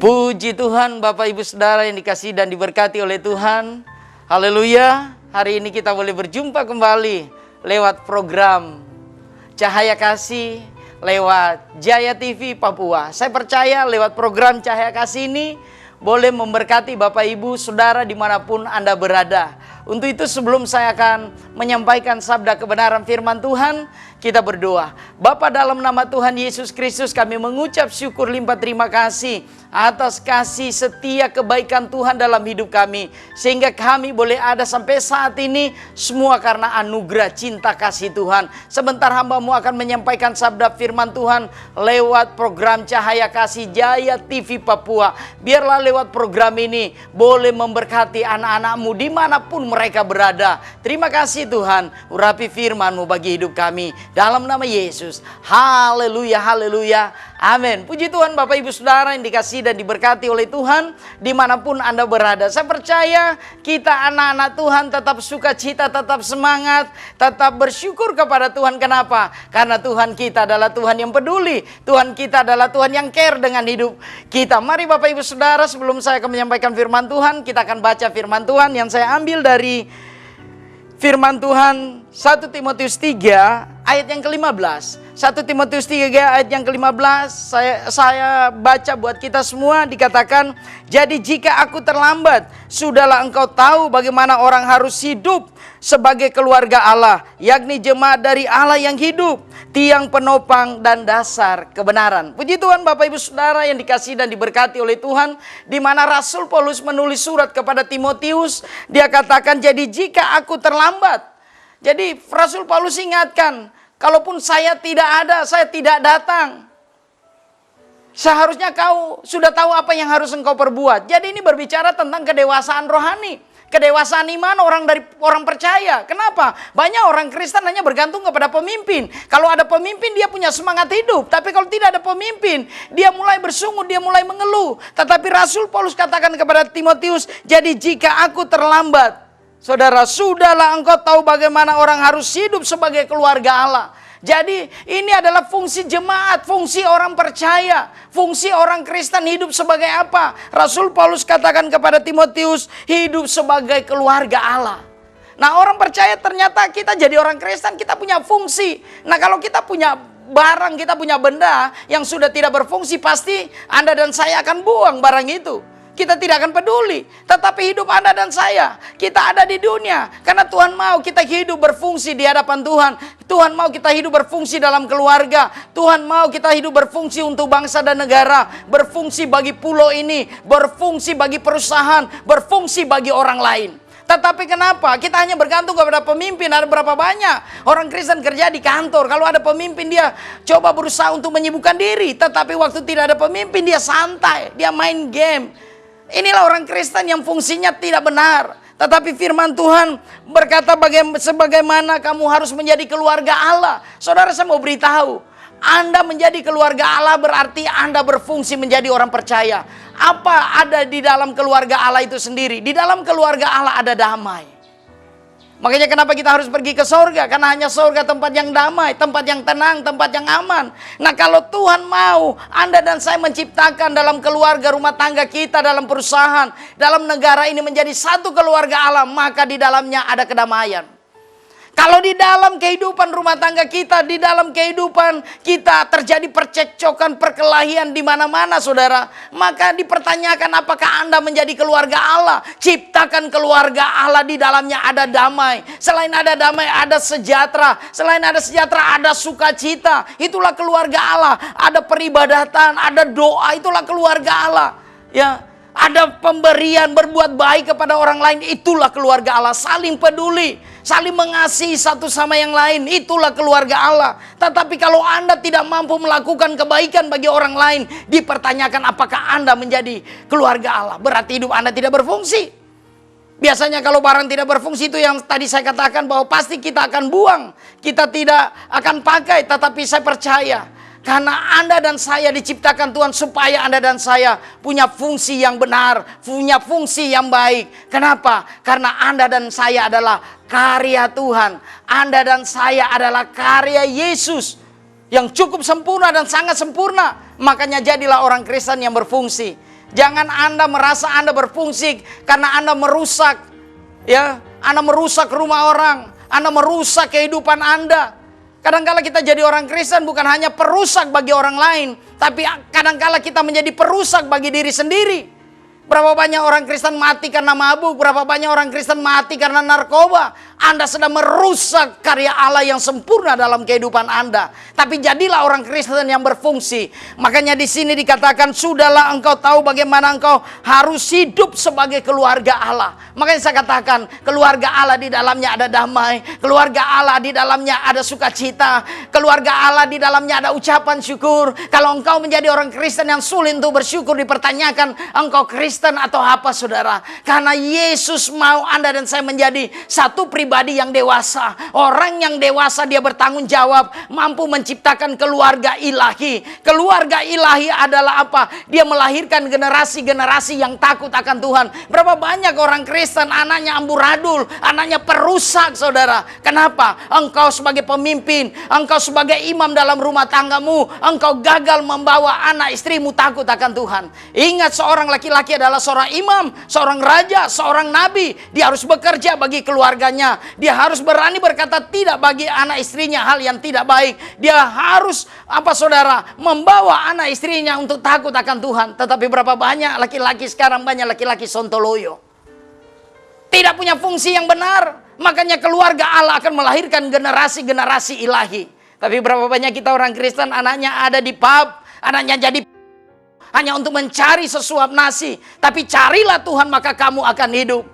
Puji Tuhan, Bapak Ibu Saudara yang dikasihi dan diberkati oleh Tuhan. Haleluya. Hari ini kita boleh berjumpa kembali lewat program Cahaya Kasih lewat Jaya TV Papua. Saya percaya lewat program Cahaya Kasih ini boleh memberkati Bapak Ibu Saudara dimanapun Anda berada. Untuk itu sebelum saya akan menyampaikan sabda kebenaran firman Tuhan, kita berdoa. Bapa, dalam nama Tuhan Yesus Kristus kami mengucap syukur limpah terima kasih atas kasih setia kebaikan Tuhan dalam hidup kami. Sehingga kami boleh ada sampai saat ini semua karena anugerah cinta kasih Tuhan. Sebentar hamba-Mu akan menyampaikan sabda firman Tuhan lewat program Cahaya Kasih Jaya TV Papua. Biarlah lewat program ini boleh memberkati anak-anak-Mu dimanapun mereka berada. Terima kasih Tuhan, urapi firman-Mu bagi hidup kami. Dalam nama Yesus. Haleluya, haleluya. Amin. Puji Tuhan Bapak Ibu Saudara yang dikasihi dan diberkati oleh Tuhan dimanapun Anda berada. Saya percaya kita anak-anak Tuhan tetap sukacita, tetap semangat, tetap bersyukur kepada Tuhan. Kenapa? Karena Tuhan kita adalah Tuhan yang peduli. Tuhan kita adalah Tuhan yang care dengan hidup kita. Mari Bapak Ibu Saudara, sebelum saya akan menyampaikan firman Tuhan, kita akan baca firman Tuhan yang saya ambil dari firman Tuhan 1 Timotius 3 ayat yang ke-15. 1 Timotius 3 ayat yang ke-15 saya baca buat kita semua. Dikatakan, jadi jika aku terlambat, sudahlah engkau tahu bagaimana orang harus hidup sebagai keluarga Allah, yakni jemaat dari Allah yang hidup, tiang penopang dan dasar kebenaran. Puji Tuhan Bapak Ibu Saudara yang dikasihi dan diberkati oleh Tuhan, di mana Rasul Paulus menulis surat kepada Timotius, dia katakan, jadi jika aku terlambat. Jadi Rasul Paulus ingatkan, kalaupun saya tidak ada, saya tidak datang, seharusnya kau sudah tahu apa yang harus engkau perbuat. Jadi ini berbicara tentang kedewasaan rohani, kedewasaan iman orang percaya. Kenapa? Banyak orang Kristen hanya bergantung kepada pemimpin. Kalau ada pemimpin dia punya semangat hidup, tapi kalau tidak ada pemimpin dia mulai bersungut, dia mulai mengeluh. Tetapi Rasul Paulus katakan kepada Timotius, jadi jika aku terlambat, saudara, sudahlah engkau tahu bagaimana orang harus hidup sebagai keluarga Allah. Jadi ini adalah fungsi jemaat, fungsi orang percaya, fungsi orang Kristen hidup sebagai apa? Rasul Paulus katakan kepada Timotius, hidup sebagai keluarga Allah. Nah, orang percaya ternyata kita jadi orang Kristen, kita punya fungsi. Nah, kalau kita punya barang, kita punya benda yang sudah tidak berfungsi, pasti Anda dan saya akan buang barang itu. Kita tidak akan peduli. Tetapi hidup Anda dan saya, kita ada di dunia karena Tuhan mau kita hidup berfungsi di hadapan Tuhan. Tuhan mau kita hidup berfungsi dalam keluarga. Tuhan mau kita hidup berfungsi untuk bangsa dan negara, berfungsi bagi pulau ini, berfungsi bagi perusahaan, berfungsi bagi orang lain. Tetapi kenapa? Kita hanya bergantung kepada pemimpin. Ada berapa banyak orang Kristen kerja di kantor, kalau ada pemimpin dia coba berusaha untuk menyibukkan diri. Tetapi waktu tidak ada pemimpin dia santai, dia main game. Inilah orang Kristen yang fungsinya tidak benar. Tetapi firman Tuhan berkata sebagaimana kamu harus menjadi keluarga Allah. Saudara, saya mau beritahu, Anda menjadi keluarga Allah berarti Anda berfungsi menjadi orang percaya. Apa ada di dalam keluarga Allah itu sendiri? Di dalam keluarga Allah ada damai. Makanya kenapa kita harus pergi ke sorga? Karena hanya sorga tempat yang damai, tempat yang tenang, tempat yang aman. Nah, kalau Tuhan mau Anda dan saya menciptakan dalam keluarga, rumah tangga kita, dalam perusahaan, dalam negara ini menjadi satu keluarga Allah, maka di dalamnya ada kedamaian. Kalau di dalam kehidupan rumah tangga kita, di dalam kehidupan kita terjadi percekcokan, perkelahian di mana-mana, saudara, maka dipertanyakan apakah Anda menjadi keluarga Allah. Ciptakan keluarga Allah, di dalamnya ada damai. Selain ada damai, ada sejahtera. Selain ada sejahtera, ada sukacita. Itulah keluarga Allah. Ada peribadatan, ada doa. Itulah keluarga Allah. Ya, ada pemberian, berbuat baik kepada orang lain. Itulah keluarga Allah. Saling peduli. saling mengasihi satu sama yang lain. Itulah keluarga Allah. Tetapi kalau Anda tidak mampu melakukan kebaikan bagi orang lain, dipertanyakan apakah Anda menjadi keluarga Allah. Berarti hidup Anda tidak berfungsi. Biasanya kalau barang tidak berfungsi itu yang tadi saya katakan bahwa pasti kita akan buang. Kita tidak akan pakai, tetapi saya percaya. Karena Anda dan saya diciptakan Tuhan supaya Anda dan saya punya fungsi yang benar, punya fungsi yang baik. Kenapa? Karena Anda dan saya adalah karya Tuhan. Anda dan saya adalah karya Yesus yang cukup sempurna dan sangat sempurna. Makanya jadilah orang Kristen yang berfungsi. Jangan Anda merasa Anda berfungsi karena Anda merusak, ya, Anda merusak rumah orang, Anda merusak kehidupan Anda. Kadangkala kita jadi orang Kristen bukan hanya perusak bagi orang lain, tapi kadangkala kita menjadi perusak bagi diri sendiri. Berapa banyak orang Kristen mati karena mabuk, berapa banyak orang Kristen mati karena narkoba. Anda sedang merusak karya Allah yang sempurna dalam kehidupan Anda. Tapi jadilah orang Kristen yang berfungsi. Makanya di sini dikatakan, sudahlah engkau tahu bagaimana engkau harus hidup sebagai keluarga Allah. Makanya saya katakan, keluarga Allah di dalamnya ada damai, keluarga Allah di dalamnya ada sukacita, keluarga Allah di dalamnya ada ucapan syukur. Kalau engkau menjadi orang Kristen yang sulit untuk bersyukur, dipertanyakan engkau Kristen atau apa, saudara? Karena Yesus mau Anda dan saya menjadi satu pribadi yang dewasa. Orang yang dewasa dia bertanggung jawab, mampu menciptakan keluarga ilahi. Keluarga ilahi adalah apa? Dia melahirkan generasi-generasi yang takut akan Tuhan. Berapa banyak orang Kristen anaknya amburadul, anaknya perusak, saudara. Kenapa? Engkau sebagai pemimpin, engkau sebagai imam dalam rumah tanggamu, engkau gagal membawa anak istrimu takut akan Tuhan. Ingat, seorang laki-laki adalah seorang imam, seorang raja, seorang nabi. Dia harus bekerja bagi keluarganya. Dia harus berani berkata tidak bagi anak istrinya hal yang tidak baik. Dia harus saudara, membawa anak istrinya untuk takut akan Tuhan. Tetapi berapa banyak laki-laki sekarang, banyak laki-laki sontoloyo, tidak punya fungsi yang benar. Makanya keluarga Allah akan melahirkan generasi-generasi ilahi. Tapi berapa banyak kita orang Kristen anaknya ada di pub, anaknya jadi hanya untuk mencari sesuap nasi. Tapi carilah Tuhan maka kamu akan hidup.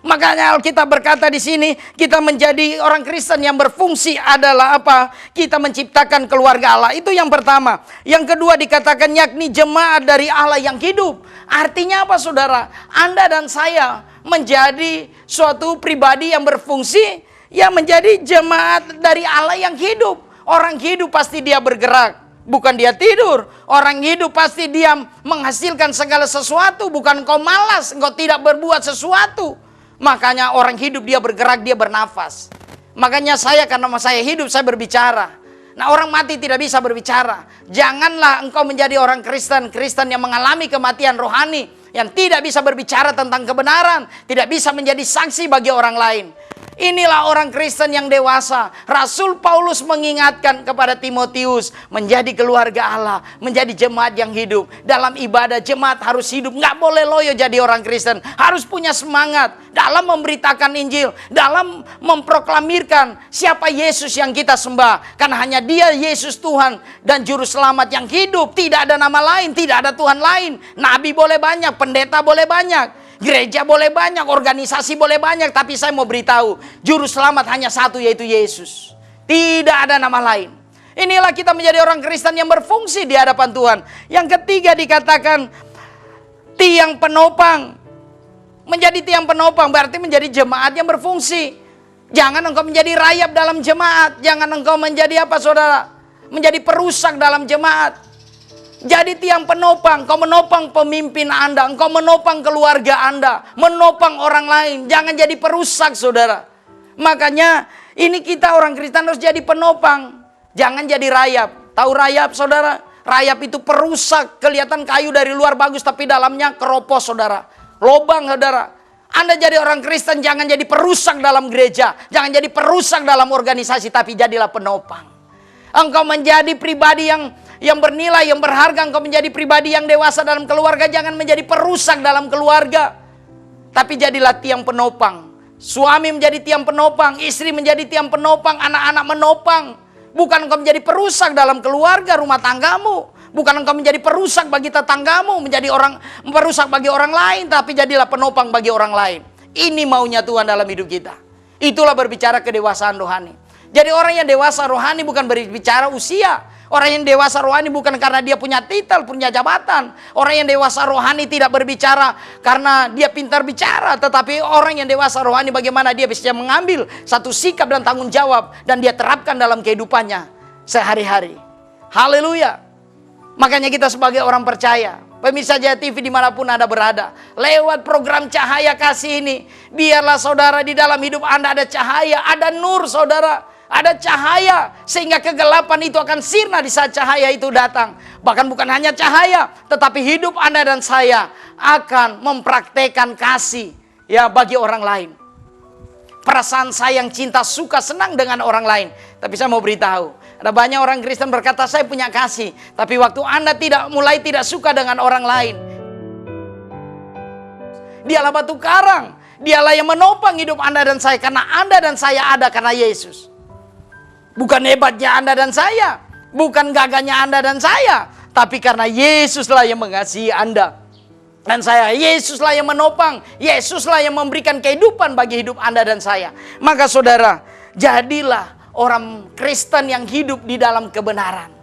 Makanya Alkitab berkata di sini, kita menjadi orang Kristen yang berfungsi adalah apa? Kita menciptakan keluarga Allah. Itu yang pertama. Yang kedua dikatakan yakni jemaat dari Allah yang hidup. Artinya apa, saudara? Anda dan saya menjadi suatu pribadi yang berfungsi, yang menjadi jemaat dari Allah yang hidup. Orang hidup pasti dia bergerak, bukan dia tidur. Orang hidup pasti dia menghasilkan segala sesuatu, bukan kau malas, engkau tidak berbuat sesuatu. Makanya orang hidup dia bergerak, dia bernafas. Makanya karena saya hidup, saya berbicara. Nah, orang mati tidak bisa berbicara. Janganlah engkau menjadi orang Kristen yang mengalami kematian rohani, yang tidak bisa berbicara tentang kebenaran, tidak bisa menjadi saksi bagi orang lain. Inilah orang Kristen yang dewasa. Rasul Paulus mengingatkan kepada Timotius, menjadi keluarga Allah, menjadi jemaat yang hidup. Dalam ibadah jemaat harus hidup. Nggak boleh loyo jadi orang Kristen. Harus punya semangat dalam memberitakan Injil, dalam memproklamirkan siapa Yesus yang kita sembah. Karena hanya Dia Yesus Tuhan dan Juru Selamat yang hidup. Tidak ada nama lain, tidak ada Tuhan lain. Nabi boleh banyak, pendeta boleh banyak, gereja boleh banyak, organisasi boleh banyak, tapi saya mau beritahu, Juru Selamat hanya satu, yaitu Yesus. Tidak ada nama lain. Inilah kita menjadi orang Kristen yang berfungsi di hadapan Tuhan. Yang ketiga dikatakan tiang penopang. Menjadi tiang penopang berarti menjadi jemaat yang berfungsi. Jangan engkau menjadi rayap dalam jemaat. Jangan engkau menjadi apa, saudara? Menjadi perusak dalam jemaat. Jadi tiang penopang, kau menopang pemimpin Anda, engkau menopang keluarga Anda, menopang orang lain. Jangan jadi perusak, saudara. Makanya ini kita orang Kristen harus jadi penopang. Jangan jadi rayap. Tahu rayap, saudara? Rayap itu perusak. Kelihatan kayu dari luar bagus, tapi dalamnya keropos, saudara. Lobang, saudara. Anda jadi orang Kristen, jangan jadi perusak dalam gereja. Jangan jadi perusak dalam organisasi, tapi jadilah penopang. Engkau menjadi pribadi yang bernilai, yang berharga. Engkau menjadi pribadi yang dewasa dalam keluarga. Jangan menjadi perusak dalam keluarga, tapi jadilah tiang penopang. Suami menjadi tiang penopang, istri menjadi tiang penopang, anak-anak menopang. Bukan engkau menjadi perusak dalam keluarga, rumah tanggamu. Bukan engkau menjadi perusak bagi tetanggamu, menjadi perusak bagi orang lain, tapi jadilah penopang bagi orang lain. Ini maunya Tuhan dalam hidup kita. Itulah berbicara kedewasaan rohani. Jadi orang yang dewasa rohani bukan berbicara usia. Orang yang dewasa rohani bukan karena dia punya titel, punya jabatan. Orang yang dewasa rohani tidak berbicara karena dia pintar bicara. Tetapi orang yang dewasa rohani bagaimana dia bisa mengambil satu sikap dan tanggung jawab. Dan dia terapkan dalam kehidupannya sehari-hari. Haleluya. Makanya kita sebagai orang percaya, pemirsa Jaya TV dimanapun Anda berada, lewat program Cahaya Kasih ini, biarlah saudara di dalam hidup Anda ada cahaya, ada nur saudara, ada cahaya, sehingga kegelapan itu akan sirna di saat cahaya itu datang. Bahkan bukan hanya cahaya, tetapi hidup Anda dan saya akan mempraktekkan kasih ya bagi orang lain. Perasaan sayang, cinta, suka, senang dengan orang lain. Tapi saya mau beritahu, ada banyak orang Kristen berkata saya punya kasih, tapi waktu Anda mulai tidak suka dengan orang lain, dialah batu karang, dialah yang menopang hidup Anda dan saya, karena Anda dan saya ada karena Yesus. Bukan hebatnya Anda dan saya, bukan gagahnya Anda dan saya, tapi karena Yesuslah yang mengasihi Anda dan saya. Yesuslah yang menopang, Yesuslah yang memberikan kehidupan bagi hidup Anda dan saya. Maka saudara, jadilah orang Kristen yang hidup di dalam kebenaran.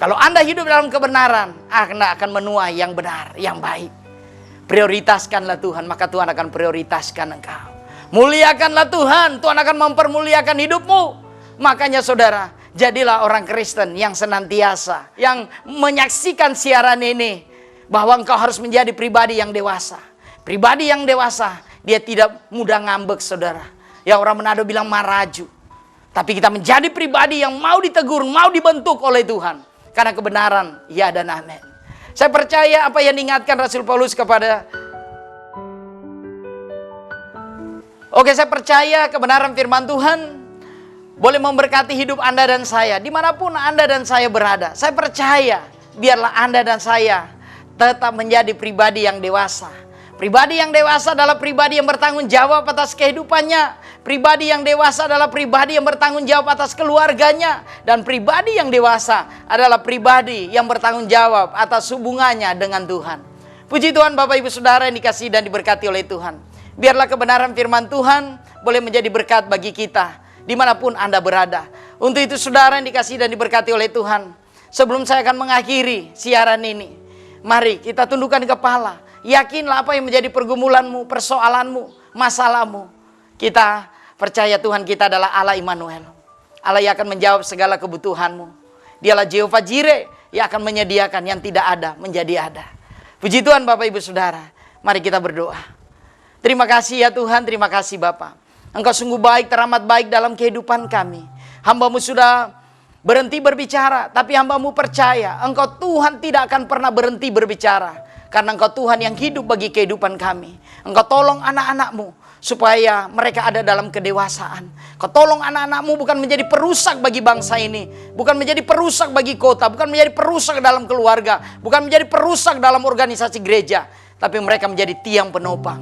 Kalau Anda hidup dalam kebenaran, Anda akan menuai yang benar, yang baik. Prioritaskanlah Tuhan, maka Tuhan akan prioritaskan engkau. Muliakanlah Tuhan, Tuhan akan mempermuliakan hidupmu. Makanya saudara, jadilah orang Kristen yang senantiasa, yang menyaksikan siaran ini, bahwa engkau harus menjadi pribadi yang dewasa. Pribadi yang dewasa, dia tidak mudah ngambek saudara. Ya orang Manado bilang maraju. Tapi kita menjadi pribadi yang mau ditegur, mau dibentuk oleh Tuhan. Karena kebenaran, ya dan amin. Saya percaya apa yang diingatkan Rasul Paulus kepada... Oke, saya percaya kebenaran firman Tuhan boleh memberkati hidup Anda dan saya, dimanapun Anda dan saya berada. Saya percaya, biarlah Anda dan saya tetap menjadi pribadi yang dewasa. Pribadi yang dewasa adalah pribadi yang bertanggung jawab atas kehidupannya. Pribadi yang dewasa adalah pribadi yang bertanggung jawab atas keluarganya. Dan pribadi yang dewasa adalah pribadi yang bertanggung jawab atas hubungannya dengan Tuhan. Puji Tuhan Bapak Ibu Saudara yang dikasihi dan diberkati oleh Tuhan. Biarlah kebenaran firman Tuhan boleh menjadi berkat bagi kita dimanapun Anda berada. Untuk itu saudara yang dikasihi dan diberkati oleh Tuhan, sebelum saya akan mengakhiri siaran ini, mari kita tundukkan kepala. Yakinlah apa yang menjadi pergumulanmu, persoalanmu, masalahmu. Kita percaya Tuhan kita adalah Allah Immanuel, Allah yang akan menjawab segala kebutuhanmu. Dialah Jehovah Jireh yang akan menyediakan yang tidak ada menjadi ada. Puji Tuhan Bapak Ibu Saudara, mari kita berdoa. Terima kasih ya Tuhan, terima kasih Bapa. Engkau sungguh baik, teramat baik dalam kehidupan kami. Hamba-Mu sudah berhenti berbicara, tapi hamba-Mu percaya Engkau Tuhan tidak akan pernah berhenti berbicara. Karena Engkau Tuhan yang hidup bagi kehidupan kami. Engkau tolong anak-anak-Mu supaya mereka ada dalam kedewasaan. Engkau tolong anak-anak-Mu bukan menjadi perusak bagi bangsa ini, bukan menjadi perusak bagi kota, bukan menjadi perusak dalam keluarga, bukan menjadi perusak dalam organisasi gereja, tapi mereka menjadi tiang penopang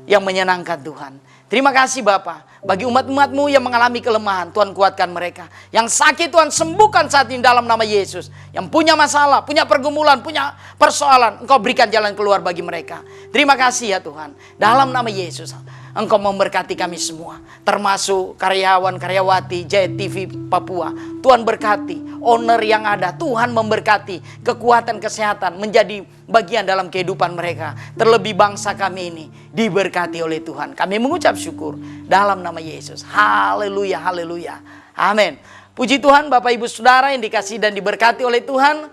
yang menyenangkan Tuhan. Terima kasih Bapa, bagi umat-umat-Mu yang mengalami kelemahan, Tuhan kuatkan mereka. Yang sakit Tuhan sembuhkan saat ini dalam nama Yesus. Yang punya masalah, punya pergumulan, punya persoalan, Engkau berikan jalan keluar bagi mereka. Terima kasih ya Tuhan, dalam nama Yesus Engkau memberkati kami semua, termasuk karyawan, karyawati Jaya TV Papua. Tuhan berkati, owner yang ada, Tuhan memberkati, kekuatan, kesehatan menjadi bagian dalam kehidupan mereka. Terlebih bangsa kami ini diberkati oleh Tuhan. Kami mengucap syukur dalam nama Yesus. Haleluya, haleluya. Amin. Puji Tuhan Bapak Ibu Saudara yang dikasihi dan diberkati oleh Tuhan.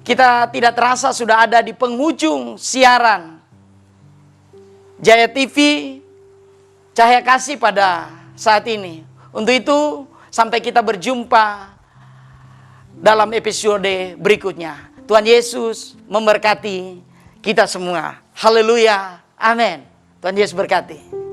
Kita tidak terasa sudah ada di penghujung siaran Jaya TV Cahaya Kasih pada saat ini. Untuk itu sampai kita berjumpa dalam episode berikutnya. Tuhan Yesus memberkati kita semua. Haleluya. Amin. Tuhan Yesus berkati.